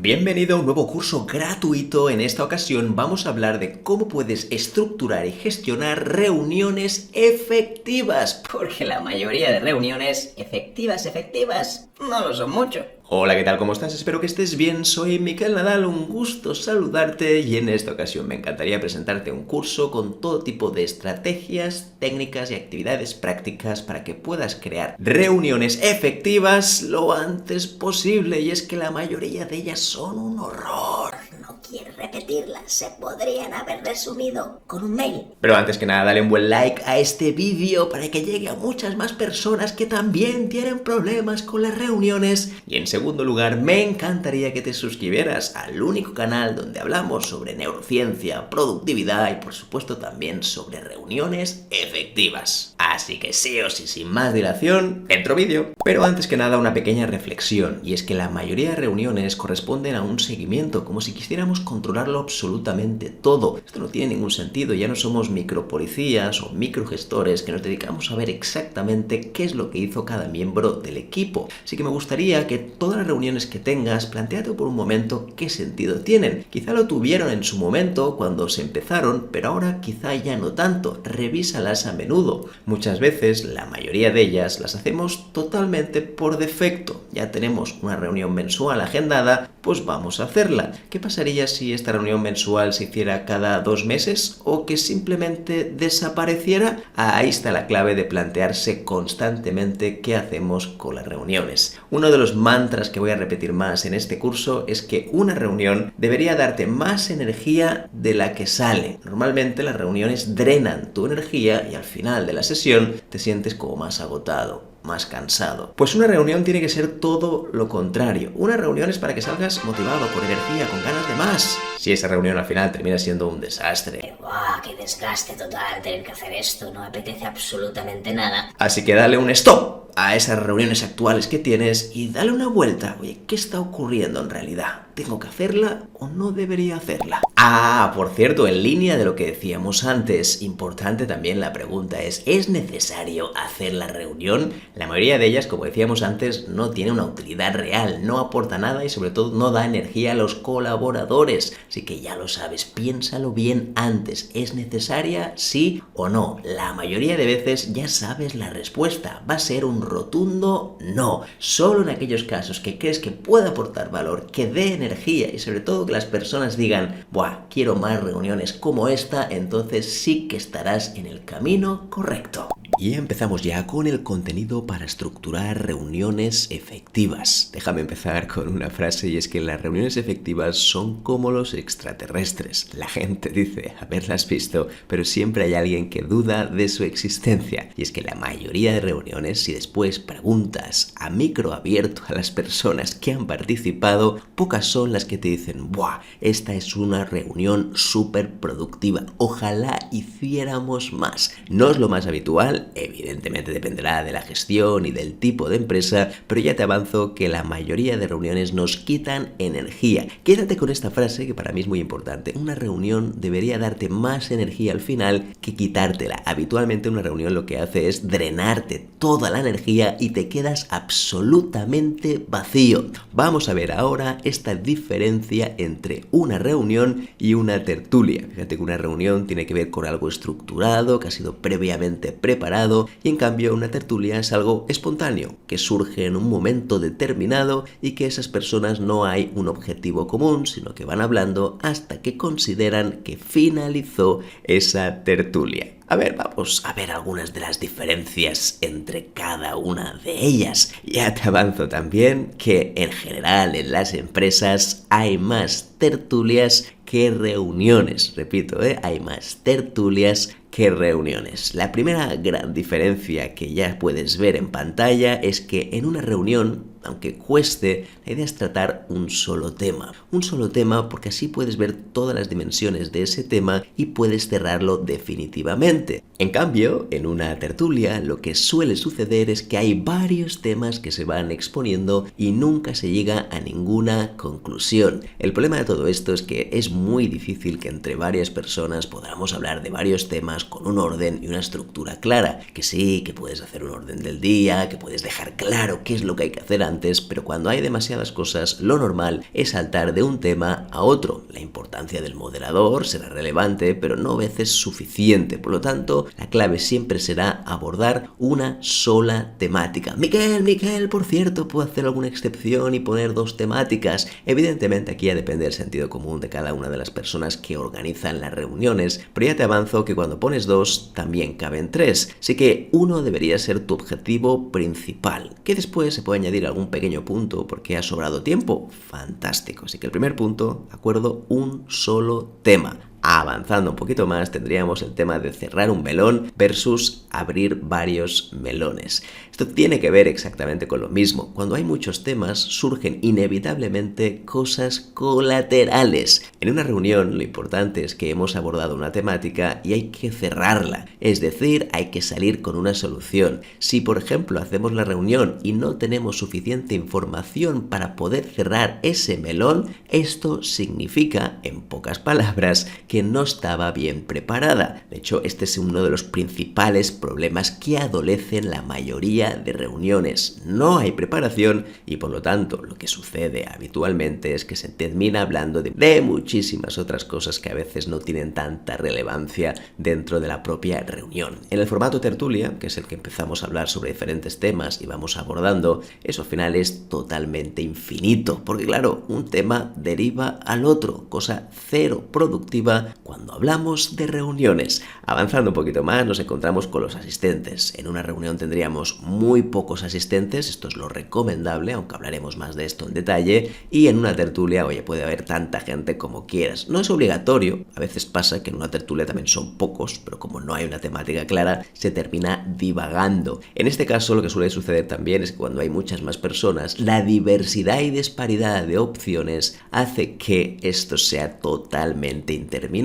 Bienvenido a un nuevo curso gratuito. En esta ocasión vamos a hablar de cómo puedes estructurar y gestionar reuniones efectivas, porque la mayoría de reuniones efectivas no lo son mucho. Hola, ¿qué tal? ¿Cómo estás? Espero que estés bien. Soy Miquel Nadal, un gusto saludarte y en esta ocasión me encantaría presentarte un curso con todo tipo de estrategias, técnicas y actividades prácticas para que puedas crear reuniones efectivas lo antes posible. Y es que la mayoría de ellas son un horror. No quiero repetirlas, se podrían haber resumido con un mail. Pero antes que nada, dale un buen like a este vídeo para que llegue a muchas más personas que también tienen problemas con las reuniones. Y en segundo lugar, me encantaría que te suscribieras al único canal donde hablamos sobre neurociencia, productividad y por supuesto también sobre reuniones efectivas. Así que sí o sí, sin más dilación, dentro vídeo. Pero antes que nada, una pequeña reflexión, y es que la mayoría de reuniones corresponden a un seguimiento, como si quisiéramos controlarlo absolutamente todo. Esto no tiene ningún sentido, ya no somos micropolicías o microgestores que nos dedicamos a ver exactamente qué es lo que hizo cada miembro del equipo. Así que me gustaría que todas las reuniones que tengas, plantéate por un momento qué sentido tienen. Quizá lo tuvieron en su momento cuando se empezaron, pero ahora quizá ya no tanto. Revísalas a menudo. Muchas veces, la mayoría de ellas, las hacemos totalmente por defecto. Ya tenemos una reunión mensual agendada, pues vamos a hacerla. ¿Qué pasaría si esta reunión mensual se hiciera cada 2 meses o que simplemente desapareciera? Ahí está la clave de plantearse constantemente qué hacemos con las reuniones. Uno de los mantras que voy a repetir más en este curso es que una reunión debería darte más energía de la que sale. Normalmente las reuniones drenan tu energía y al final de la sesión te sientes como más agotado, más cansado. Pues una reunión tiene que ser todo lo contrario. Una reunión es para que salgas motivado, con energía, con ganas de más. Si esa reunión al final termina siendo un desastre, ¡Buah, qué desgaste total tener que hacer esto! No me apetece absolutamente nada. así que dale un stop a esas reuniones actuales que tienes y dale una vuelta. Oye, ¿qué está ocurriendo en realidad? ¿Tengo que hacerla o no debería hacerla? Ah, por cierto, en línea de lo que decíamos antes, importante también la pregunta ¿es necesario hacer la reunión? La mayoría de ellas, como decíamos antes, no tiene una utilidad real, no aporta nada y sobre todo no da energía a los colaboradores. Así que ya lo sabes, piénsalo bien antes. ¿Es necesaria, sí o no? La mayoría de veces ya sabes la respuesta. Va a ser un rotundo no. Solo en aquellos casos que crees que puede aportar valor, que dé energía y sobre todo que las personas digan ¡buah, quiero más reuniones como esta!, entonces sí que estarás en el camino correcto. Y empezamos ya con el contenido para estructurar reuniones efectivas. Déjame empezar con una frase y es que las reuniones efectivas son como los extraterrestres. La gente dice haberlas visto, pero siempre hay alguien que duda de su existencia. Y es que la mayoría de reuniones, si después preguntas a micro abierto a las personas que han participado, pocas son las que te dicen ¡buah! Esta es una reunión súper productiva. Ojalá hiciéramos más. No es lo más habitual. Evidentemente dependerá de la gestión y del tipo de empresa, pero ya te avanzo que la mayoría de reuniones nos quitan energía. Quédate con esta frase que para mí es muy importante. Una reunión debería darte más energía al final que quitártela. Habitualmente una reunión lo que hace es drenarte toda la energía y te quedas absolutamente vacío. Vamos a ver ahora esta diferencia entre una reunión y una tertulia. Fíjate que una reunión tiene que ver con algo estructurado, que ha sido previamente preparado, y en cambio una tertulia es algo espontáneo, que surge en un momento determinado y que esas personas no hay un objetivo común, sino que van hablando hasta que consideran que finalizó esa tertulia. A ver, vamos a ver algunas de las diferencias entre cada una de ellas. Ya te avanzo también que en general en las empresas hay más tertulias que reuniones. Repito, hay más tertulias que reuniones. La primera gran diferencia que ya puedes ver en pantalla es que en una reunión, aunque cueste, la idea es tratar un solo tema. Un solo tema porque así puedes ver todas las dimensiones de ese tema y puedes cerrarlo definitivamente. En cambio, en una tertulia lo que suele suceder es que hay varios temas que se van exponiendo y nunca se llega a ninguna conclusión. El problema de todo esto es que es muy difícil que entre varias personas podamos hablar de varios temas con un orden y una estructura clara. Que sí, que puedes hacer un orden del día, que puedes dejar claro qué es lo que hay que hacer antes relevantes, pero cuando hay demasiadas cosas, lo normal es saltar de un tema a otro. La importancia del moderador será relevante, pero no a veces suficiente. Por lo tanto, la clave siempre será abordar una sola temática. Miquel, por cierto, ¿puedo hacer alguna excepción y poner 2 temáticas? Evidentemente aquí ya depende del sentido común de cada una de las personas que organizan las reuniones, pero ya te avanzo que cuando pones 2 también caben 3, así que uno debería ser tu objetivo principal, que después se puede añadir algún pequeño punto porque ha sobrado tiempo. Fantástico, así que el primer punto, ¿de acuerdo? Un solo tema. Avanzando un poquito más, tendríamos el tema de cerrar un melón versus abrir varios melones. Esto tiene que ver exactamente con lo mismo. Cuando hay muchos temas, surgen inevitablemente cosas colaterales. En una reunión, lo importante es que hemos abordado una temática y hay que cerrarla. Es decir, hay que salir con una solución. Si, por ejemplo, hacemos la reunión y no tenemos suficiente información para poder cerrar ese melón, esto significa, en pocas palabras, que no estaba bien preparada. De hecho, este es uno de los principales problemas que adolecen la mayoría de reuniones. No hay preparación y por lo tanto lo que sucede habitualmente es que se termina hablando de muchísimas otras cosas que a veces no tienen tanta relevancia dentro de la propia reunión. En el formato tertulia, que es el que empezamos a hablar sobre diferentes temas y vamos abordando, eso al final es totalmente infinito, porque claro, un tema deriva al otro, cosa cero productiva cuando hablamos de reuniones. Avanzando un poquito más, nos encontramos con los asistentes. En una reunión tendríamos muy pocos asistentes, esto es lo recomendable, aunque hablaremos más de esto en detalle, y en una tertulia, oye, puede haber tanta gente como quieras. No es obligatorio, a veces pasa que en una tertulia también son pocos, pero como no hay una temática clara, se termina divagando. En este caso, lo que suele suceder también es que cuando hay muchas más personas, la diversidad y disparidad de opciones hace que esto sea totalmente interminable.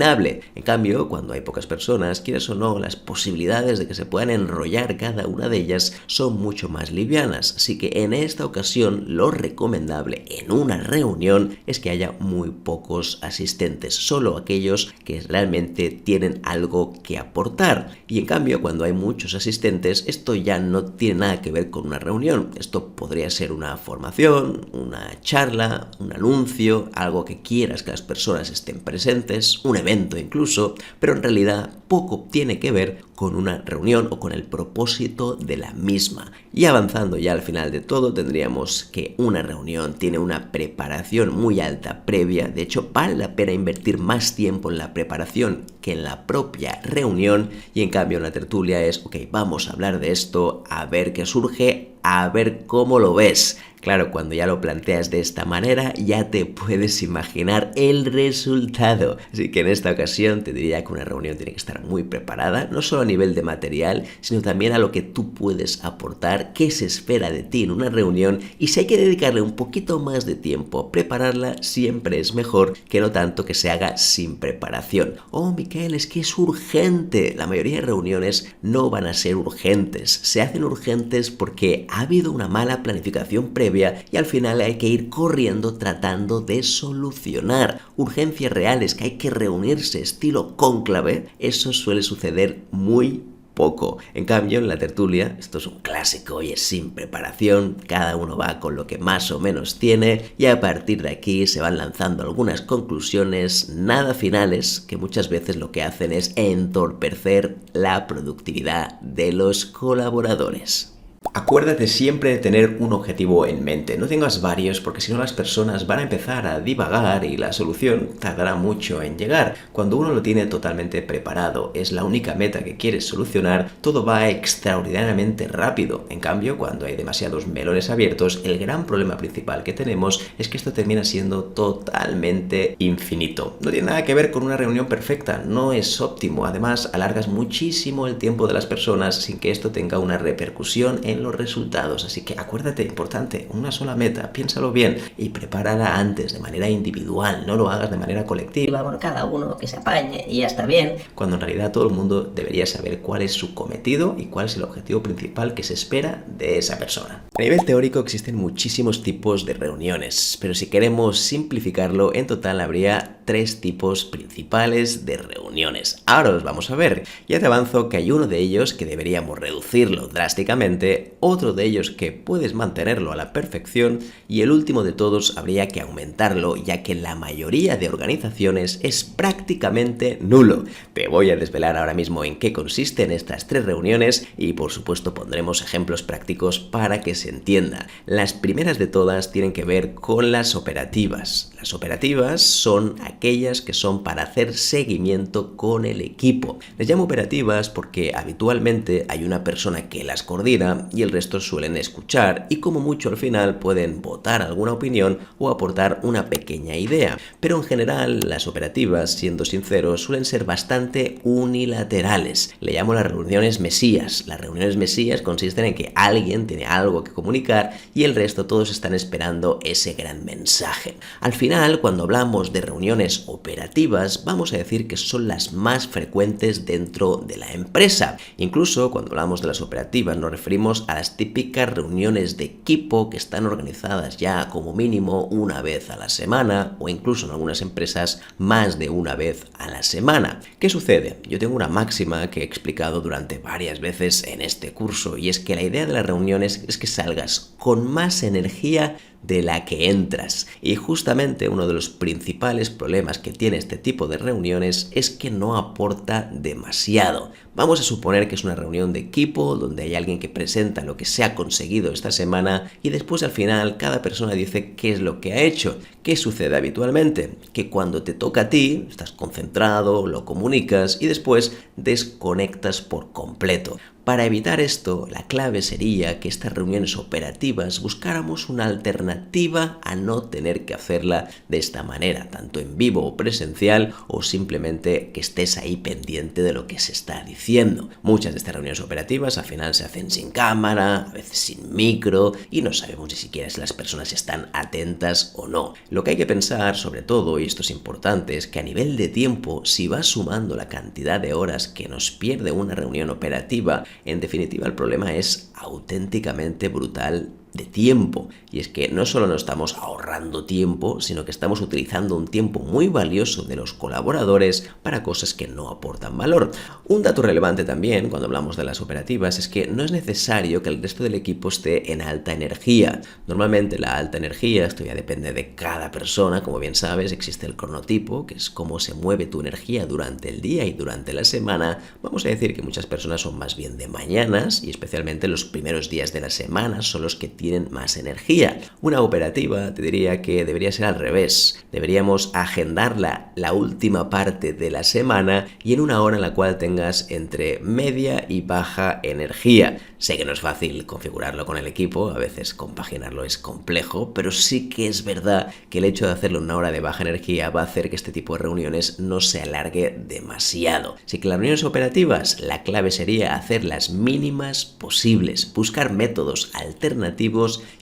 En cambio, cuando hay pocas personas, quieras o no, las posibilidades de que se puedan enrollar cada una de ellas son mucho más livianas. Así que en esta ocasión, lo recomendable en una reunión es que haya muy pocos asistentes, solo aquellos que realmente tienen algo que aportar. Y en cambio, cuando hay muchos asistentes, esto ya no tiene nada que ver con una reunión. Esto podría ser una formación, una charla, un anuncio, algo que quieras que las personas estén presentes, un evento incluso, pero en realidad poco tiene que ver con una reunión o con el propósito de la misma. Y avanzando ya al final de todo, tendríamos que una reunión tiene una preparación muy alta previa. De hecho, vale la pena invertir más tiempo en la preparación que en la propia reunión, y en cambio una tertulia es, ok, vamos a hablar de esto, a ver qué surge, a ver cómo lo ves. Claro, cuando ya lo planteas de esta manera, ya te puedes imaginar el resultado. Así que en esta ocasión te diría que una reunión tiene que estar muy preparada, no solo a nivel de material, sino también a lo que tú puedes aportar, qué se espera de ti en una reunión, y si hay que dedicarle un poquito más de tiempo a prepararla, siempre es mejor que no tanto que se haga sin preparación. Oh, Miquel, es que es urgente. La mayoría de reuniones no van a ser urgentes. Se hacen urgentes porque ha habido una mala planificación previa y al final hay que ir corriendo tratando de solucionar. Urgencias reales que hay que reunirse estilo cónclave, eso suele suceder muy poco. En cambio, en la tertulia, esto es un clásico y es sin preparación, cada uno va con lo que más o menos tiene y a partir de aquí se van lanzando algunas conclusiones nada finales que muchas veces lo que hacen es entorpecer la productividad de los colaboradores. Acuérdate siempre de tener un objetivo en mente, no tengas varios porque si no las personas van a empezar a divagar y la solución tardará mucho en llegar. Cuando uno lo tiene totalmente preparado, es la única meta que quieres solucionar, todo va extraordinariamente rápido. En cambio, cuando hay demasiados melones abiertos, el gran problema principal que tenemos es que esto termina siendo totalmente infinito. No tiene nada que ver con una reunión perfecta, no es óptimo, además alargas muchísimo el tiempo de las personas sin que esto tenga una repercusión en los resultados. Así que acuérdate, importante, una sola meta, piénsalo bien y prepárala antes de manera individual, no lo hagas de manera colectiva. Por cada uno que se apañe y ya está bien. Cuando en realidad todo el mundo debería saber cuál es su cometido y cuál es el objetivo principal que se espera de esa persona. A nivel teórico existen muchísimos tipos de reuniones, pero si queremos simplificarlo, en total habría 3 tipos principales de reuniones. Ahora los vamos a ver. Ya te avanzo que hay uno de ellos que deberíamos reducirlo drásticamente interesante, otro de ellos que puedes mantenerlo a la perfección y el último de todos habría que aumentarlo, ya que en la mayoría de organizaciones es prácticamente nulo. Te voy a desvelar ahora mismo en qué consisten estas 3 reuniones y por supuesto pondremos ejemplos prácticos para que se entienda. Las primeras de todas tienen que ver con las operativas. Las operativas son aquellas que son para hacer seguimiento con el equipo. Les llamo operativas porque habitualmente hay una persona que las coordina y el resto suelen escuchar y como mucho al final pueden votar alguna opinión o aportar una pequeña idea. Pero en general las operativas, siendo sinceros, suelen ser bastante unilaterales. Le llamo las reuniones mesías. Las reuniones mesías consisten en que alguien tiene algo que comunicar y el resto todos están esperando ese gran mensaje. Al final, cuando hablamos de reuniones operativas, vamos a decir que son las más frecuentes dentro de la empresa. Incluso cuando hablamos de las operativas nos referimos a las típicas reuniones de equipo que están organizadas ya como mínimo una vez a la semana o incluso en algunas empresas más de una vez a la semana. ¿Qué sucede? Yo tengo una máxima que he explicado durante varias veces en este curso y es que la idea de las reuniones es que salgas con más energía de la que entras. Y justamente uno de los principales problemas que tiene este tipo de reuniones es que no aporta demasiado. Vamos a suponer que es una reunión de equipo donde hay alguien que presenta lo que se ha conseguido esta semana y después al final cada persona dice qué es lo que ha hecho. ¿Qué sucede habitualmente? Que cuando te toca a ti, estás concentrado, lo comunicas y después desconectas por completo. Para evitar esto, la clave sería que estas reuniones operativas buscáramos una alternativa a no tener que hacerla de esta manera, tanto en vivo o presencial, o simplemente que estés ahí pendiente de lo que se está diciendo. Muchas de estas reuniones operativas al final se hacen sin cámara, a veces sin micro, y no sabemos ni siquiera si las personas están atentas o no. Lo que hay que pensar, sobre todo, y esto es importante, es que a nivel de tiempo, si vas sumando la cantidad de horas que nos pierde una reunión operativa, en definitiva el problema es auténticamente brutal de tiempo. Y es que no solo no estamos ahorrando tiempo, sino que estamos utilizando un tiempo muy valioso de los colaboradores para cosas que no aportan valor. Un dato relevante también cuando hablamos de las operativas es que no es necesario que el resto del equipo esté en alta energía. Normalmente la alta energía, esto ya depende de cada persona, como bien sabes, existe el cronotipo, que es cómo se mueve tu energía durante el día y durante la semana. Vamos a decir que muchas personas son más bien de mañanas y especialmente los primeros días de la semana son los que tienen más energía. Una operativa te diría que debería ser al revés. Deberíamos agendarla la última parte de la semana y en una hora en la cual tengas entre media y baja energía. Sé que no es fácil configurarlo con el equipo, a veces compaginarlo es complejo, pero sí que es verdad que el hecho de hacerlo en una hora de baja energía va a hacer que este tipo de reuniones no se alargue demasiado. Así que las reuniones operativas, la clave sería hacerlas mínimas posibles, buscar métodos alternativos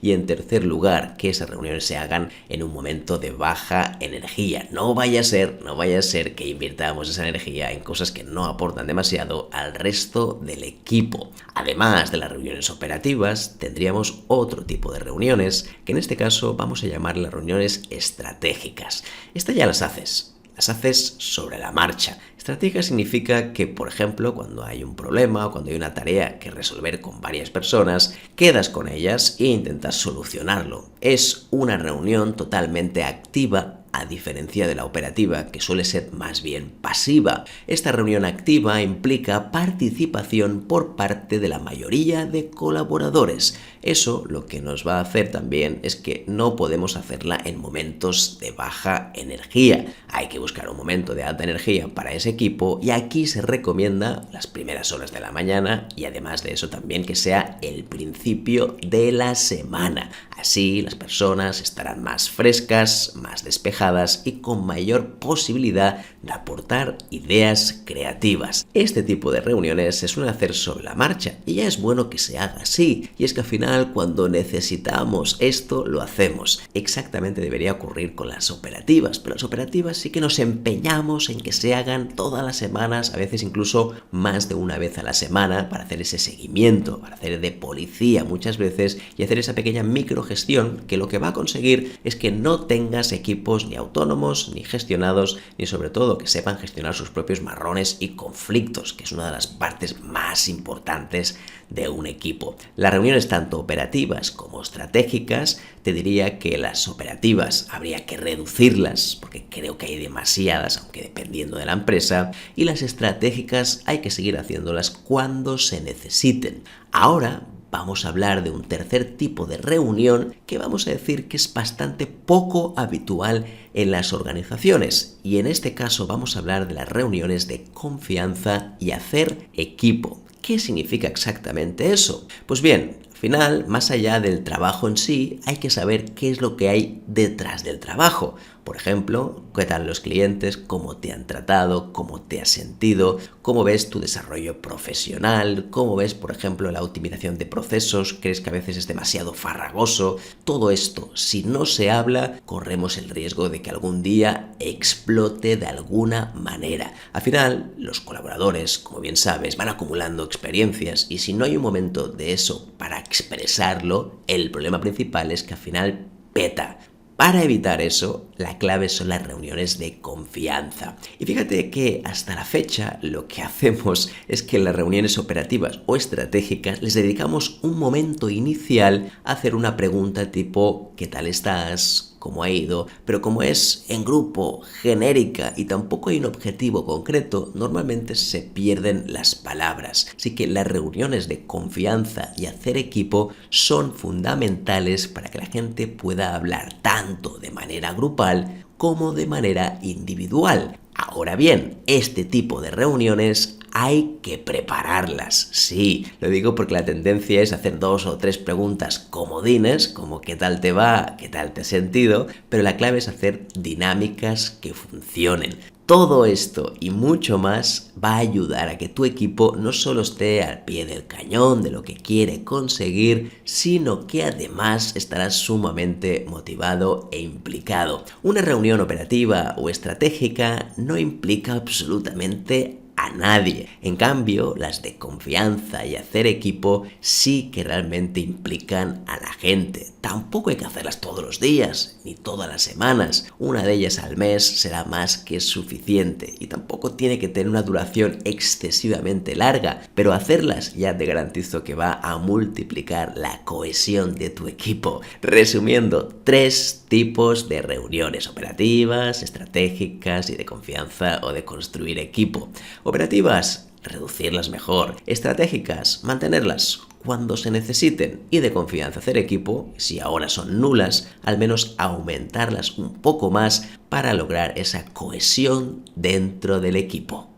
y en tercer lugar, que esas reuniones se hagan en un momento de baja energía. No vaya a ser que invirtamos esa energía en cosas que no aportan demasiado al resto del equipo. Además de las reuniones operativas, tendríamos otro tipo de reuniones, que en este caso vamos a llamar las reuniones estratégicas. Estas ya las haces sobre la marcha. Estrategia significa que, por ejemplo, cuando hay un problema o cuando hay una tarea que resolver con varias personas, quedas con ellas e intentas solucionarlo. Es una reunión totalmente activa, a diferencia de la operativa, que suele ser más bien pasiva. Esta reunión activa implica participación por parte de la mayoría de colaboradores. Eso lo que nos va a hacer también es que no podemos hacerla en momentos de baja energía. Hay que buscar un momento de alta energía para ese equipo y aquí se recomienda las primeras horas de la mañana y además de eso también que sea el principio de la semana. Así las personas estarán más frescas, más despejadas y con mayor posibilidad de aportar ideas creativas. Este tipo de reuniones se suelen hacer sobre la marcha y ya es bueno que se haga así. Y es que al final cuando necesitamos esto lo hacemos. Exactamente debería ocurrir con las operativas, pero las operativas sí sí que nos empeñamos en que se hagan todas las semanas, a veces incluso más de una vez a la semana, para hacer ese seguimiento, para hacer de policía muchas veces y hacer esa pequeña microgestión que lo que va a conseguir es que no tengas equipos ni autónomos, ni gestionados, ni sobre todo que sepan gestionar sus propios marrones y conflictos, que es una de las partes más importantes de un equipo. Las reuniones tanto operativas como estratégicas, te diría que las operativas habría que reducirlas porque creo que hay demasiadas, aunque dependiendo de la empresa, y las estratégicas hay que seguir haciéndolas cuando se necesiten. Ahora vamos a hablar de un tercer tipo de reunión que vamos a decir que es bastante poco habitual en las organizaciones, y en este caso vamos a hablar de las reuniones de confianza y hacer equipo. ¿Qué significa exactamente eso? Pues bien, al final, más allá del trabajo en sí, hay que saber qué es lo que hay detrás del trabajo. Por ejemplo, qué tal los clientes, cómo te han tratado, cómo te has sentido, cómo ves tu desarrollo profesional, cómo ves, por ejemplo, la optimización de procesos, crees que a veces es demasiado farragoso. Todo esto, si no se habla, corremos el riesgo de que algún día explote de alguna manera. Al final, los colaboradores, como bien sabes, van acumulando experiencias y si no hay un momento de eso para expresarlo, el problema principal es que al final peta. Para evitar eso, la clave son las reuniones de confianza. Y fíjate que hasta la fecha lo que hacemos es que en las reuniones operativas o estratégicas les dedicamos un momento inicial a hacer una pregunta tipo ¿qué tal estás? ¿Cómo ha ido? Pero como es en grupo, genérica y tampoco hay un objetivo concreto, normalmente se pierden las palabras. Así que las reuniones de confianza y hacer equipo son fundamentales para que la gente pueda hablar tanto de manera grupal como de manera individual. Ahora bien, este tipo de reuniones hay que prepararlas. Sí, lo digo porque la tendencia es hacer 2 o 3 preguntas comodines, como ¿qué tal te va? ¿Qué tal te has sentido? Pero la clave es hacer dinámicas que funcionen. Todo esto y mucho más va a ayudar a que tu equipo no solo esté al pie del cañón de lo que quiere conseguir, sino que además estará sumamente motivado e implicado. Una reunión operativa o estratégica no implica absolutamente a nadie. En cambio, las de confianza y hacer equipo sí que realmente implican a la gente. Tampoco hay que hacerlas todos los días, ni todas las semanas. Una de ellas al mes será más que suficiente y tampoco tiene que tener una duración excesivamente larga, pero hacerlas ya te garantizo que va a multiplicar la cohesión de tu equipo. Resumiendo, 3 tipos de reuniones: operativas, estratégicas y de confianza o de construir equipo. Operativas, reducirlas mejor. Estratégicas, mantenerlas cuando se necesiten. Y de confianza hacer equipo, si ahora son nulas, al menos aumentarlas un poco más para lograr esa cohesión dentro del equipo.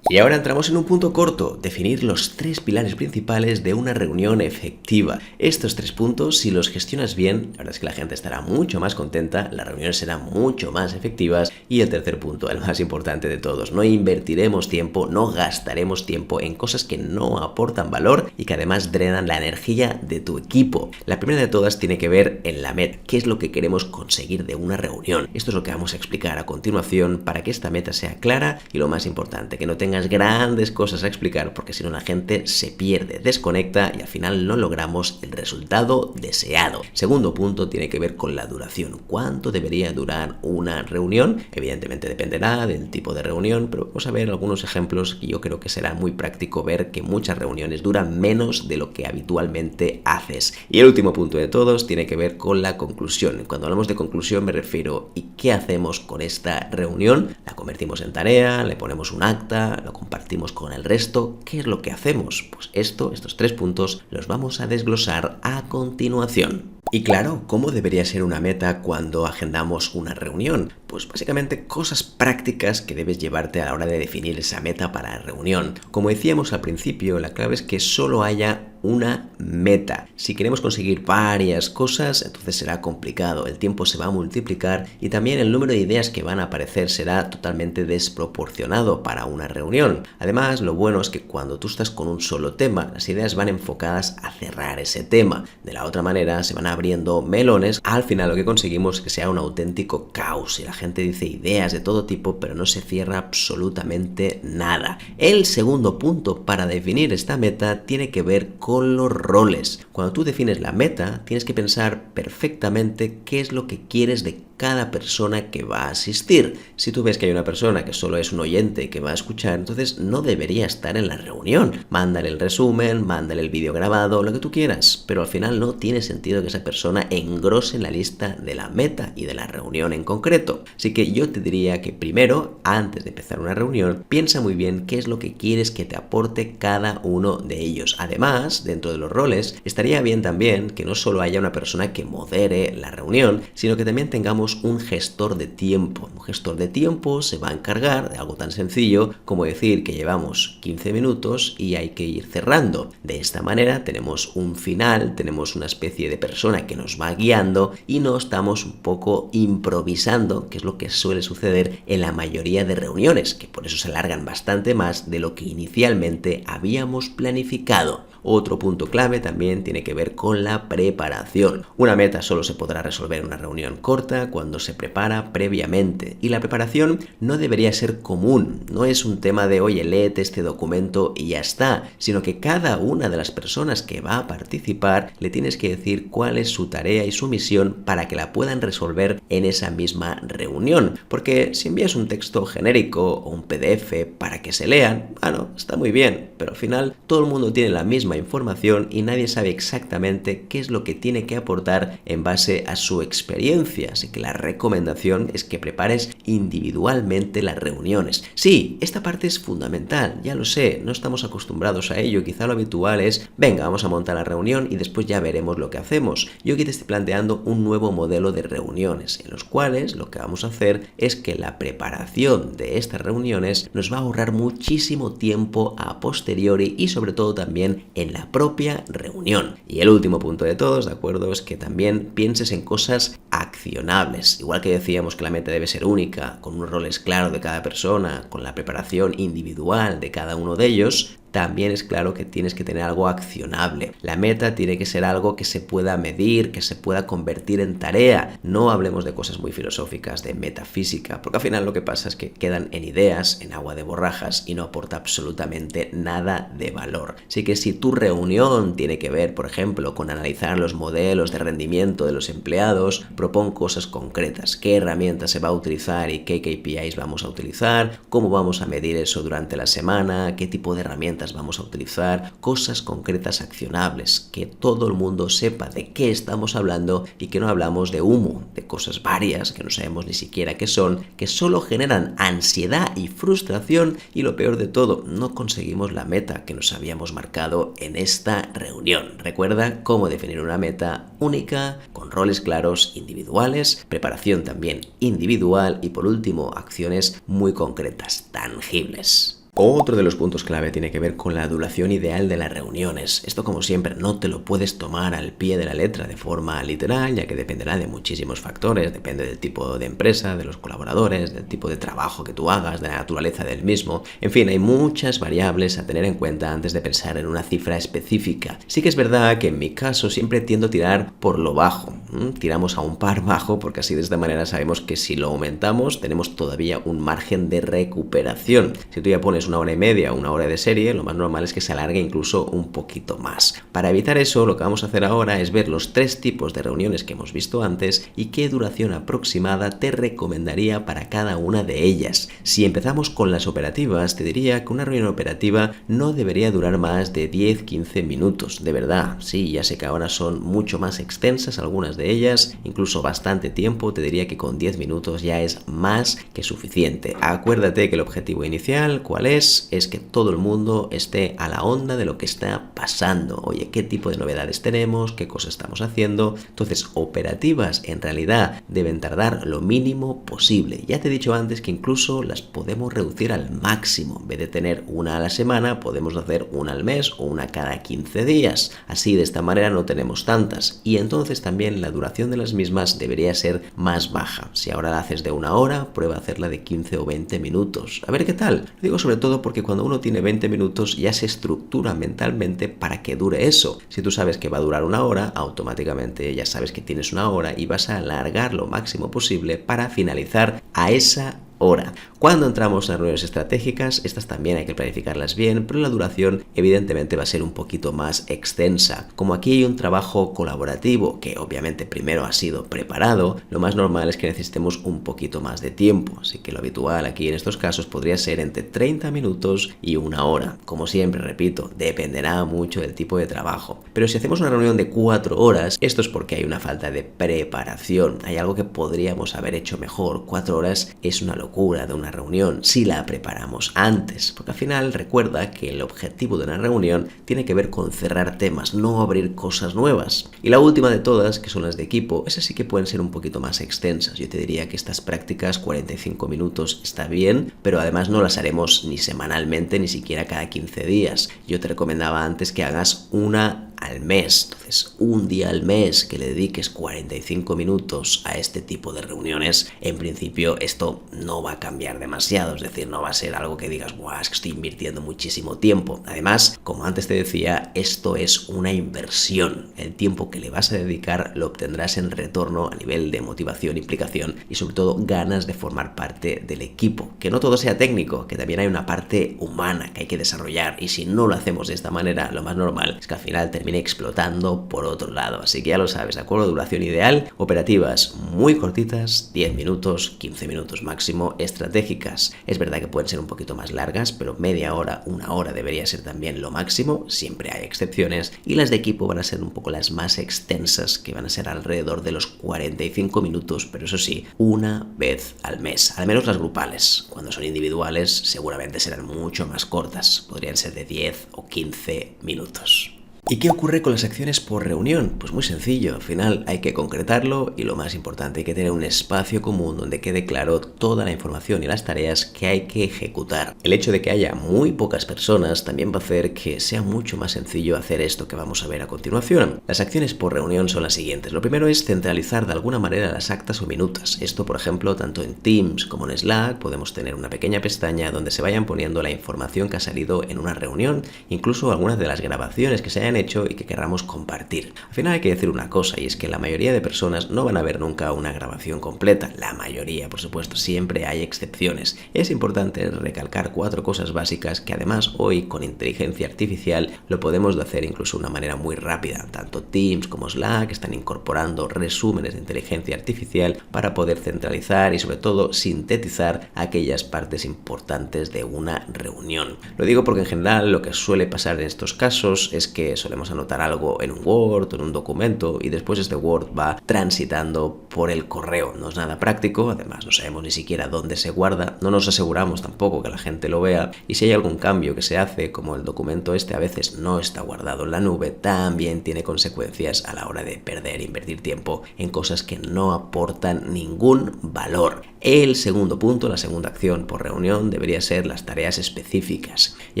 Y ahora entramos en un punto corto, definir los 3 pilares principales de una reunión efectiva. Estos 3 puntos, si los gestionas bien, la verdad es que la gente estará mucho más contenta, las reuniones serán mucho más efectivas y el tercer punto, el más importante de todos, no invertiremos tiempo, no gastaremos tiempo en cosas que no aportan valor y que además drenan la energía de tu equipo. La primera de todas tiene que ver en la meta, qué es lo que queremos conseguir de una reunión. Esto es lo que vamos a explicar a continuación para que esta meta sea clara y lo más importante, que no tengas grandes cosas a explicar porque si no la gente se pierde, desconecta y al final no logramos el resultado deseado. Segundo punto tiene que ver con la duración. ¿Cuánto debería durar una reunión? Evidentemente dependerá del tipo de reunión, pero vamos a ver algunos ejemplos que yo creo que será muy práctico ver que muchas reuniones duran menos de lo que habitualmente haces. Y el último punto de todos tiene que ver con la conclusión. Cuando hablamos de conclusión me refiero ¿y qué hacemos con esta reunión? ¿La convertimos en tarea? ¿Le ponemos un acta? ¿Lo compartimos con el resto? ¿Qué es lo que hacemos? Pues estos 3 puntos los vamos a desglosar a continuación. Y claro, ¿cómo debería ser una meta cuando agendamos una reunión? Pues básicamente cosas prácticas que debes llevarte a la hora de definir esa meta para la reunión. Como decíamos al principio, la clave es que solo haya una meta. Si queremos conseguir varias cosas, entonces será complicado, el tiempo se va a multiplicar y también el número de ideas que van a aparecer será totalmente desproporcionado para una reunión. Además, lo bueno es que cuando tú estás con un solo tema, las ideas van enfocadas a cerrar ese tema. De la otra manera, se van abriendo melones. Al final lo que conseguimos es que sea un auténtico caos y la gente dice ideas de todo tipo, pero no se cierra absolutamente nada. El segundo punto para definir esta meta tiene que ver con los roles. Cuando tú defines la meta, tienes que pensar perfectamente qué es lo que quieres de cada persona que va a asistir. Si tú ves que hay una persona que solo es un oyente que va a escuchar, entonces no debería estar en la reunión. Mándale el resumen, mándale el vídeo grabado, lo que tú quieras, pero al final no tiene sentido que esa persona engrose la lista de la meta y de la reunión en concreto. Así que yo te diría que primero, antes de empezar una reunión, piensa muy bien qué es lo que quieres que te aporte cada uno de ellos. Además, dentro de los roles, estaría bien también que no solo haya una persona que modere la reunión, sino que también tengamos un gestor de tiempo. Un gestor de tiempo se va a encargar de algo tan sencillo como decir que llevamos 15 minutos y hay que ir cerrando. De esta manera tenemos un final, tenemos una especie de persona que nos va guiando y no estamos un poco improvisando, que es lo que suele suceder en la mayoría de reuniones, que por eso se alargan bastante más de lo que inicialmente habíamos planificado. Otro punto clave también tiene que ver con la preparación. Una meta solo se podrá resolver en una reunión corta cuando se prepara previamente. Y la preparación no debería ser común. No es un tema de, oye, léete este documento y ya está, sino que cada una de las personas que va a participar le tienes que decir cuál es su tarea y su misión para que la puedan resolver en esa misma reunión. Porque si envías un texto genérico o un PDF para que se lean, bueno, está muy bien, pero al final todo el mundo tiene la misma información y nadie sabe exactamente qué es lo que tiene que aportar en base a su experiencia. Así que la recomendación es que prepares individualmente las reuniones. Sí, esta parte es fundamental, ya lo sé, no estamos acostumbrados a ello. Quizá lo habitual es, venga, vamos a montar la reunión y después ya veremos lo que hacemos. Yo aquí te estoy planteando un nuevo modelo de reuniones, en los cuales lo que vamos a hacer es que la preparación de estas reuniones nos va a ahorrar muchísimo tiempo a posteriori y sobre todo también en la propia reunión. Y el último punto de todos, ¿de acuerdo? Es que también pienses en cosas accionables. Igual que decíamos que la meta debe ser única, con unos roles claros de cada persona, con la preparación individual de cada uno de ellos, también es claro que tienes que tener algo accionable. La meta tiene que ser algo que se pueda medir, que se pueda convertir en tarea. No hablemos de cosas muy filosóficas, de metafísica, porque al final lo que pasa es que quedan en ideas, en agua de borrajas y no aporta absolutamente nada de valor. Así que si tu reunión tiene que ver, por ejemplo, con analizar los modelos de rendimiento de los empleados, propón cosas concretas. ¿Qué herramientas se va a utilizar y qué KPIs vamos a utilizar? ¿Cómo vamos a medir eso durante la semana? ¿Qué tipo de herramientas vamos a utilizar? Cosas concretas accionables, que todo el mundo sepa de qué estamos hablando y que no hablamos de humo, de cosas varias que no sabemos ni siquiera qué son, que solo generan ansiedad y frustración y lo peor de todo, no conseguimos la meta que nos habíamos marcado en esta reunión. Recuerda cómo definir una meta única, con roles claros individuales, preparación también individual y por último acciones muy concretas, tangibles. Otro de los puntos clave tiene que ver con la duración ideal de las reuniones. Esto, como siempre, no te lo puedes tomar al pie de la letra de forma literal, ya que dependerá de muchísimos factores. Depende del tipo de empresa, de los colaboradores, del tipo de trabajo que tú hagas, de la naturaleza del mismo. En fin, hay muchas variables a tener en cuenta antes de pensar en una cifra específica. Sí que es verdad que en mi caso siempre tiendo a tirar por lo bajo. Tiramos a un par bajo porque así de esta manera sabemos que si lo aumentamos tenemos todavía un margen de recuperación. Si tú ya pones 1 hora y media, 1 hora de serie, lo más normal es que se alargue incluso un poquito más. Para evitar eso, lo que vamos a hacer ahora es ver los 3 tipos de reuniones que hemos visto antes y qué duración aproximada te recomendaría para cada una de ellas. Si empezamos con las operativas, te diría que una reunión operativa no debería durar más de 10-15 minutos. De verdad, sí, ya sé que ahora son mucho más extensas algunas de ellas, incluso bastante tiempo. Te diría que con 10 minutos ya es más que suficiente. Acuérdate que el objetivo inicial, ¿cuál es? Es que todo el mundo esté a la onda de lo que está pasando. Oye, ¿qué tipo de novedades tenemos? ¿Qué cosas estamos haciendo? Entonces, operativas en realidad deben tardar lo mínimo posible. Ya te he dicho antes que incluso las podemos reducir al máximo. En vez de tener una a la semana, podemos hacer una al mes o una cada 15 días. Así, de esta manera no tenemos tantas. Y entonces también la duración de las mismas debería ser más baja. Si ahora la haces de 1 hora, prueba a hacerla de 15 o 20 minutos. A ver qué tal. Digo sobre sobre todo porque cuando uno tiene 20 minutos ya se estructura mentalmente para que dure eso. Si tú sabes que va a durar una hora, automáticamente ya sabes que tienes una hora y vas a alargar lo máximo posible para finalizar a esa hora. Cuando entramos en reuniones estratégicas, estas también hay que planificarlas bien, pero la duración evidentemente va a ser un poquito más extensa. Como aquí hay un trabajo colaborativo que obviamente primero ha sido preparado, lo más normal es que necesitemos un poquito más de tiempo, así que lo habitual aquí en estos casos podría ser entre 30 minutos y una hora. Como siempre, repito, dependerá mucho del tipo de trabajo. Pero si hacemos una reunión de 4 horas, esto es porque hay una falta de preparación, hay algo que podríamos haber hecho mejor. 4 horas es una locura de una reunión si la preparamos antes, porque al final recuerda que el objetivo de una reunión tiene que ver con cerrar temas, no abrir cosas nuevas. Y la última de todas, que son las de equipo, esas sí que pueden ser un poquito más extensas. Yo te diría que estas prácticas 45 minutos está bien, pero además no las haremos ni semanalmente ni siquiera cada 15 días. Yo te recomendaba antes que hagas una al mes. Entonces, un día al mes que le dediques 45 minutos a este tipo de reuniones, en principio esto no va a cambiar demasiado, es decir, no va a ser algo que digas, ¡buah, es que estoy invirtiendo muchísimo tiempo! Además, como antes te decía, esto es una inversión. El tiempo que le vas a dedicar lo obtendrás en retorno a nivel de motivación, implicación y sobre todo ganas de formar parte del equipo. Que no todo sea técnico, que también hay una parte humana que hay que desarrollar, y si no lo hacemos de esta manera, lo más normal es que al final termine explotando por otro lado. Así que ya lo sabes, ¿de acuerdo? Duración ideal, operativas muy cortitas, 10 minutos, 15 minutos máximo, estratégicas. Es verdad que pueden ser un poquito más largas, pero media hora, una hora debería ser también lo máximo, siempre hay excepciones, y las de equipo van a ser un poco las más extensas, que van a ser alrededor de los 45 minutos, pero eso sí, una vez al mes, al menos las grupales. Cuando son individuales seguramente serán mucho más cortas, podrían ser de 10 o 15 minutos. ¿Y qué ocurre con las acciones por reunión? Pues muy sencillo, al final hay que concretarlo y lo más importante, hay que tener un espacio común donde quede claro toda la información y las tareas que hay que ejecutar. El hecho de que haya muy pocas personas también va a hacer que sea mucho más sencillo hacer esto que vamos a ver a continuación. Las acciones por reunión son las siguientes. Lo primero es centralizar de alguna manera las actas o minutas. Esto, por ejemplo, tanto en Teams como en Slack podemos tener una pequeña pestaña donde se vayan poniendo la información que ha salido en una reunión, incluso algunas de las grabaciones que se hayan hecho y que queramos compartir. Al final hay que decir una cosa, y es que la mayoría de personas no van a ver nunca una grabación completa. La mayoría, por supuesto, siempre hay excepciones. Es importante recalcar 4 cosas básicas que además hoy con inteligencia artificial lo podemos hacer incluso de una manera muy rápida. Tanto Teams como Slack están incorporando resúmenes de inteligencia artificial para poder centralizar y sobre todo sintetizar aquellas partes importantes de una reunión. Lo digo porque en general lo que suele pasar en estos casos es que solemos anotar algo en un Word o en un documento y después este Word va transitando por el correo. No es nada práctico, además no sabemos ni siquiera dónde se guarda, no nos aseguramos tampoco que la gente lo vea, y si hay algún cambio que se hace, como el documento este a veces no está guardado en la nube, también tiene consecuencias a la hora de perder, invertir tiempo en cosas que no aportan ningún valor. El segundo punto, la segunda acción por reunión, debería ser las tareas específicas. Y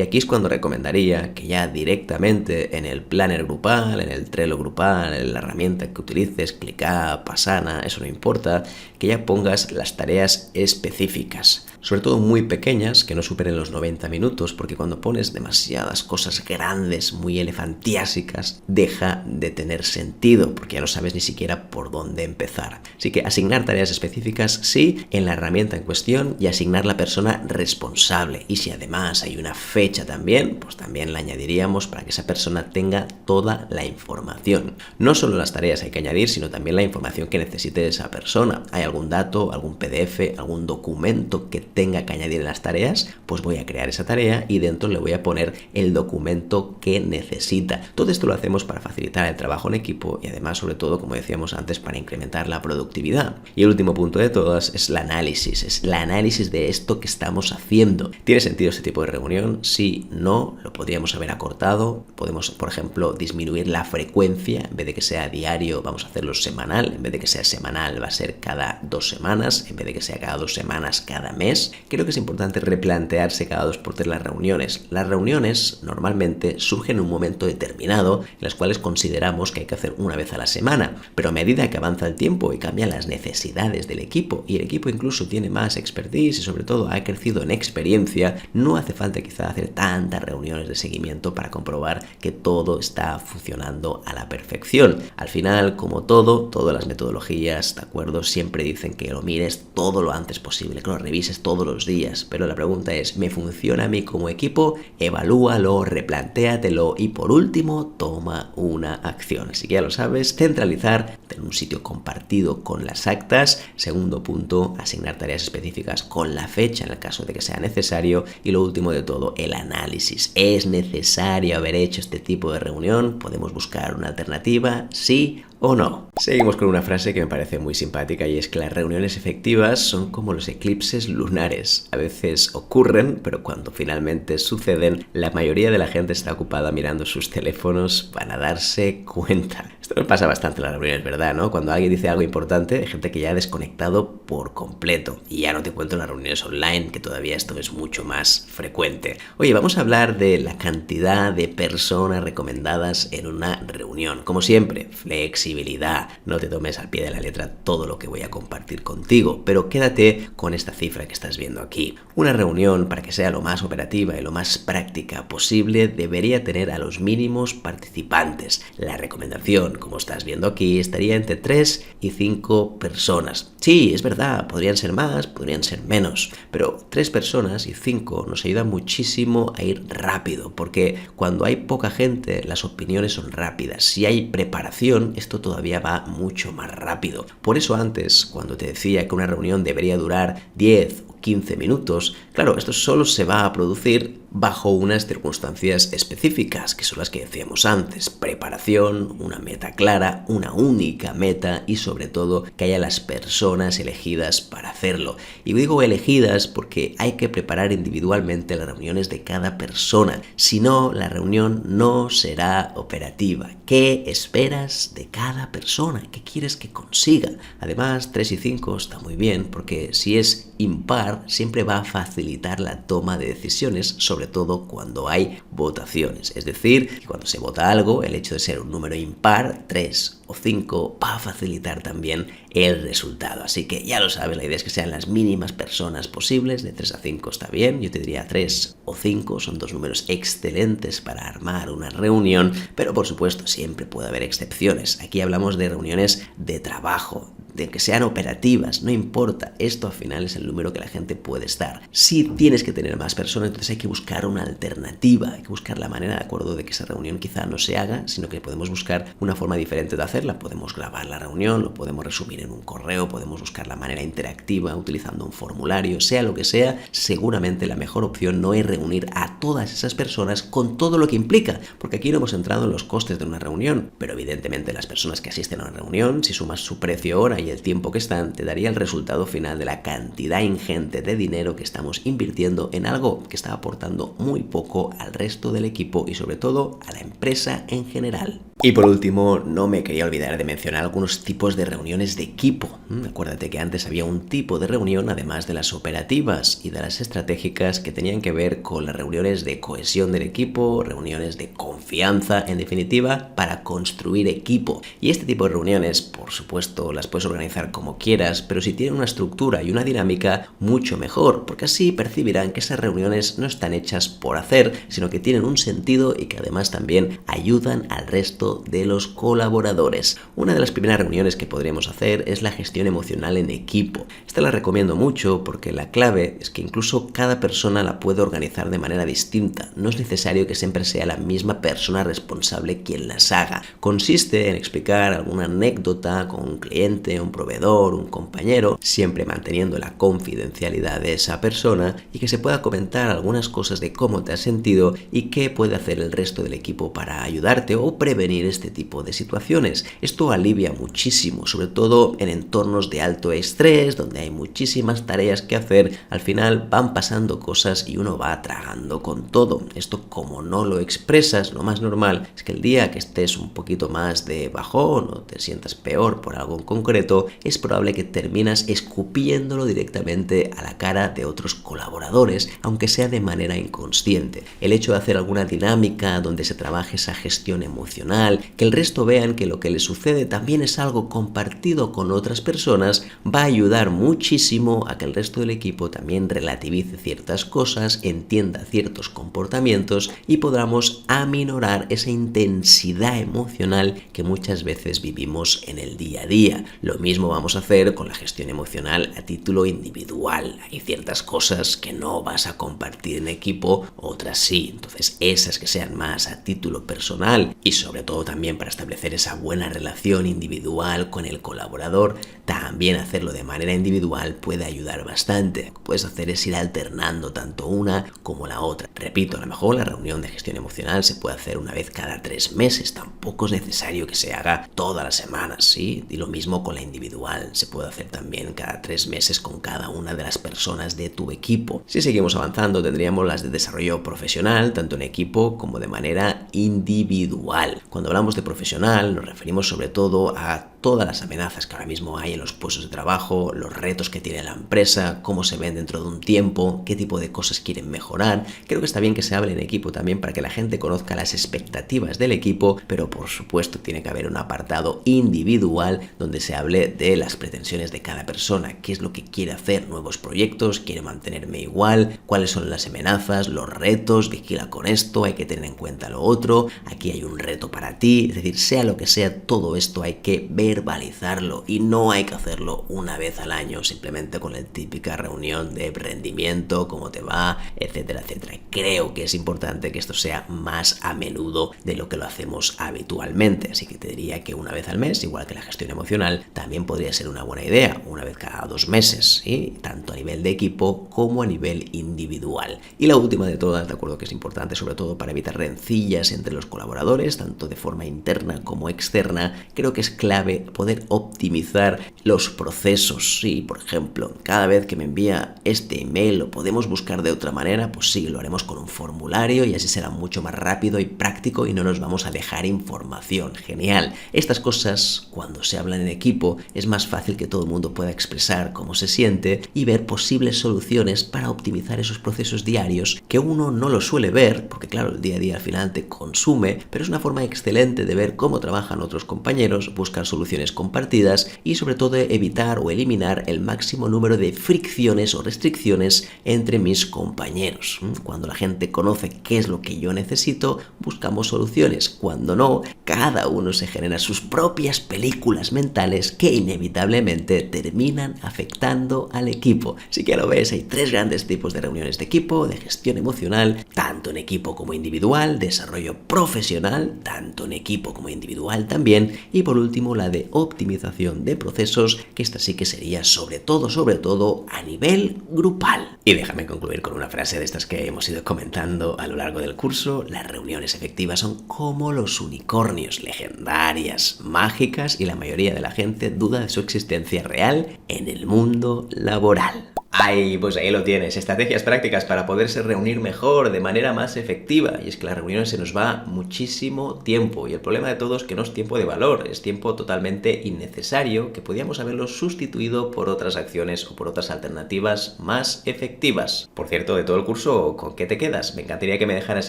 aquí es cuando recomendaría que ya directamente en el planner grupal, en el Trello grupal, en la herramienta que utilices, ClickUp, Asana, eso no importa, que ya pongas las tareas específicas. Sobre todo muy pequeñas, que no superen los 90 minutos, porque cuando pones demasiadas cosas grandes, muy elefantiásicas, deja de tener sentido, porque ya no sabes ni siquiera por dónde empezar. Así que asignar tareas específicas, sí, en la herramienta en cuestión, y asignar la persona responsable. Y si además hay una fecha también, pues también la añadiríamos para que esa persona tenga toda la información. No solo las tareas hay que añadir, sino también la información que necesite esa persona. ¿Hay algún dato, algún PDF, algún documento que tenga que añadir en las tareas? Pues voy a crear esa tarea y dentro le voy a poner el documento que necesita. Todo esto lo hacemos para facilitar el trabajo en equipo y además, sobre todo, como decíamos antes, para incrementar la productividad. Y el último punto de todas es el análisis de esto que estamos haciendo. ¿Tiene sentido este tipo de reunión? Sí, no, lo podríamos haber acortado. Podemos, por ejemplo, disminuir la frecuencia. En vez de que sea diario, vamos a hacerlo semanal. En vez de que sea semanal, va a ser cada 2 semanas. En vez de que sea cada 2 semanas, cada mes. Creo que es importante replantearse cada 2 por 3 las reuniones. Las reuniones normalmente surgen en un momento determinado, en las cuales consideramos que hay que hacer una vez a la semana. Pero a medida que avanza el tiempo y cambian las necesidades del equipo, y el equipo equipo incluso tiene más expertise y sobre todo ha crecido en experiencia, no hace falta quizá hacer tantas reuniones de seguimiento para comprobar que todo está funcionando a la perfección. Al final, como todo, todas las metodologías, ¿de acuerdo? Siempre dicen que lo mires todo lo antes posible, que lo revises todos los días, pero la pregunta es, ¿me funciona a mí como equipo? Evalúalo, replantéatelo y por último, toma una acción. Así que ya lo sabes, centralizar, tener un sitio compartido con las actas. Segundo punto, asignar tareas específicas con la fecha en el caso de que sea necesario. Y lo último de todo, el análisis. ¿Es necesario haber hecho este tipo de reunión? ¿Podemos buscar una alternativa? ¿Sí o no? Seguimos con una frase que me parece muy simpática y es que las reuniones efectivas son como los eclipses lunares. A veces ocurren, pero cuando finalmente suceden, la mayoría de la gente está ocupada mirando sus teléfonos para darse cuenta. Esto me pasa bastante en las reuniones, ¿verdad? ¿No? Cuando alguien dice algo importante, hay gente que ya ha desconectado por completo. Y ya no te cuento en las reuniones online, que todavía esto es mucho más frecuente. Oye, vamos a hablar de la cantidad de personas recomendadas en una reunión. Como siempre, flexibilidad. No te tomes al pie de la letra todo lo que voy a compartir contigo, pero quédate con esta cifra que estás viendo aquí. Una reunión, para que sea lo más operativa y lo más práctica posible, debería tener a los mínimos participantes. La recomendación, como estás viendo aquí, estaría entre 3 y 5 personas. Sí, es verdad, podrían ser más, podrían ser menos, pero 3 personas y 5 nos ayudan muchísimo a ir rápido, porque cuando hay poca gente, las opiniones son rápidas. Si hay preparación, esto todavía va mucho más rápido. Por eso antes, cuando te decía que una reunión debería durar 10 o 15 minutos, claro, esto solo se va a producir bajo unas circunstancias específicas, que son las que decíamos antes: preparación, una meta clara, una única meta y sobre todo que haya las personas elegidas para hacerlo. Y digo elegidas porque hay que preparar individualmente las reuniones de cada persona, si no, la reunión no será operativa. ¿Qué esperas de cada persona? ¿Qué quieres que consiga? Además, 3 y 5 está muy bien porque si es impar, siempre va a facilitar la toma de decisiones, sobre todo cuando hay votaciones. Es decir, que cuando se vota algo, el hecho de ser un número impar, 3 o 5, va a facilitar también el resultado. Así que ya lo sabes, la idea es que sean las mínimas personas posibles, de 3 a 5 está bien, yo te diría 3 o 5, son dos números excelentes para armar una reunión, pero por supuesto siempre puede haber excepciones. Aquí hablamos de reuniones de trabajo, de que sean operativas, no importa, esto al final es el número que la gente puede estar. Si tienes que tener más personas, entonces hay que buscar una alternativa, hay que buscar la manera, de acuerdo, de que esa reunión quizá no se haga, sino que podemos buscar una forma diferente de hacerla. Podemos grabar la reunión, lo podemos resumir en un correo, podemos buscar la manera interactiva utilizando un formulario, sea lo que sea. Seguramente la mejor opción no es reunir a todas esas personas con todo lo que implica, porque aquí no hemos entrado en los costes de una reunión, pero evidentemente las personas que asisten a una reunión, si sumas su precio hora y el tiempo que están, te daría el resultado final de la cantidad ingente de dinero que estamos invirtiendo en algo que está aportando muy poco al resto del equipo y sobre todo a la empresa en general. Y por último, no me quería olvidar de mencionar algunos tipos de reuniones de equipo. Acuérdate que antes había un tipo de reunión, además de las operativas y de las estratégicas, que tenían que ver con las reuniones de cohesión del equipo, reuniones de confianza, en definitiva, para construir equipo. Y este tipo de reuniones, por supuesto, las puedes organizar como quieras, pero si tienen una estructura y una dinámica, mucho mejor, porque así percibirán que esas reuniones no están hechas por hacer, sino que tienen un sentido y que además también ayudan al resto de los colaboradores. Una de las primeras reuniones que podríamos hacer es la gestión emocional en equipo. Esta la recomiendo mucho porque la clave es que incluso cada persona la puede organizar de manera distinta. No es necesario que siempre sea la misma persona responsable quien las haga. Consiste en explicar alguna anécdota con un cliente, un proveedor, un compañero, siempre manteniendo la confidencialidad de esa persona y que se pueda comentar algunas cosas de cómo te has sentido y qué puede hacer el resto del equipo para ayudarte o prevenir este tipo de situaciones. Esto alivia muchísimo, sobre todo en entornos de alto estrés, donde hay muchísimas tareas que hacer. Al final van pasando cosas y uno va tragando con todo. Esto, como no lo expresas, lo más normal es que el día que estés un poquito más de bajón o te sientas peor por algo en concreto, reto, es probable que terminas escupiéndolo directamente a la cara de otros colaboradores, aunque sea de manera inconsciente. El hecho de hacer alguna dinámica donde se trabaje esa gestión emocional, que el resto vean que lo que les sucede también es algo compartido con otras personas, va a ayudar muchísimo a que el resto del equipo también relativice ciertas cosas, entienda ciertos comportamientos y podamos aminorar esa intensidad emocional que muchas veces vivimos en el día a día. Lo mismo vamos a hacer con la gestión emocional a título individual. Hay ciertas cosas que no vas a compartir en equipo, otras sí. Entonces esas que sean más a título personal y sobre todo también para establecer esa buena relación individual con el colaborador, también hacerlo de manera individual puede ayudar bastante. Lo que puedes hacer es ir alternando tanto una como la otra. Repito, a lo mejor la reunión de gestión emocional se puede hacer una vez cada 3 meses. Tampoco es necesario que se haga todas las semanas, ¿sí? Y lo mismo con la individual. Se puede hacer también cada 3 meses con cada una de las personas de tu equipo. Si seguimos avanzando, tendríamos las de desarrollo profesional, tanto en equipo como de manera individual. Cuando hablamos de profesional, nos referimos sobre todo a todas las amenazas que ahora mismo hay en los puestos de trabajo, los retos que tiene la empresa, cómo se ven dentro de un tiempo, qué tipo de cosas quieren mejorar. Creo que está bien que se hable en equipo también para que la gente conozca las expectativas del equipo, pero por supuesto tiene que haber un apartado individual donde se hable de las pretensiones de cada persona, qué es lo que quiere hacer, nuevos proyectos, quiere mantenerme igual, cuáles son las amenazas, los retos, vigila con esto, hay que tener en cuenta lo otro, aquí hay un reto para ti, es decir, sea lo que sea, todo esto hay que verbalizarlo y no hay que hacerlo una vez al año, simplemente con la típica reunión de rendimiento, cómo te va, etcétera, etcétera. Creo que es importante que esto sea más a menudo de lo que lo hacemos habitualmente, así que te diría que una vez al mes, igual que la gestión emocional, también podría ser una buena idea, una vez cada 2 meses, ¿sí? Tanto a nivel de equipo como a nivel individual. Y la última de todas, de acuerdo que es importante sobre todo para evitar rencillas entre los colaboradores, tanto de forma interna como externa, creo que es clave poder optimizar los procesos. Sí, por ejemplo, cada vez que me envía este email lo podemos buscar de otra manera, pues sí, lo haremos con un formulario y así será mucho más rápido y práctico y no nos vamos a dejar información. Genial. Estas cosas, cuando se hablan en equipo, es más fácil que todo el mundo pueda expresar cómo se siente y ver posibles soluciones para optimizar esos procesos diarios que uno no lo suele ver, porque claro, el día a día al final te consume, pero es una forma excelente de ver cómo trabajan otros compañeros, buscar soluciones compartidas y sobre todo evitar o eliminar el máximo número de fricciones o restricciones entre mis compañeros. Cuando la gente conoce qué es lo que yo necesito, buscamos soluciones. Cuando no, cada uno se genera sus propias películas mentales que inevitablemente terminan afectando al equipo. Si que lo ves, hay 3 grandes tipos de reuniones de equipo, de gestión emocional, tanto en equipo como individual, desarrollo profesional, tanto en equipo como individual también, y por último la de optimización de procesos, que esta sí que sería sobre todo a nivel grupal. Y déjame concluir con una frase de estas que hemos ido comentando a lo largo del curso: las reuniones efectivas son como los unicornios, legendarias, mágicas, y la mayoría de la gente duda de su existencia real en el mundo laboral. Ay, pues ahí lo tienes, estrategias prácticas para poderse reunir mejor, de manera más efectiva. Y es que las reuniones se nos va muchísimo tiempo y el problema de todo es que no es tiempo de valor, es tiempo totalmente innecesario que podíamos haberlo sustituido por otras acciones o por otras alternativas más efectivas. Por cierto, de todo el curso, ¿con qué te quedas? Me encantaría que me dejaras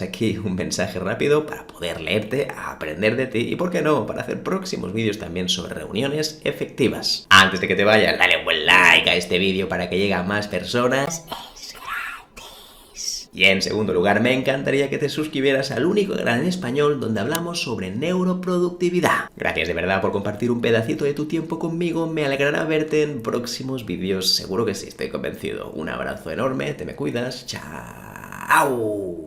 aquí un mensaje rápido para poder leerte, aprender de ti y, ¿por qué no?, para hacer próximos vídeos también sobre reuniones efectivas. Antes de que te vayas, dale un buen like a este vídeo para que llegue a más personas. Es gratis. Y en segundo lugar, me encantaría que te suscribieras al único canal en español donde hablamos sobre neuroproductividad. Gracias de verdad por compartir un pedacito de tu tiempo conmigo, me alegrará verte en próximos vídeos, seguro que sí, estoy convencido. Un abrazo enorme, te me cuidas, chao.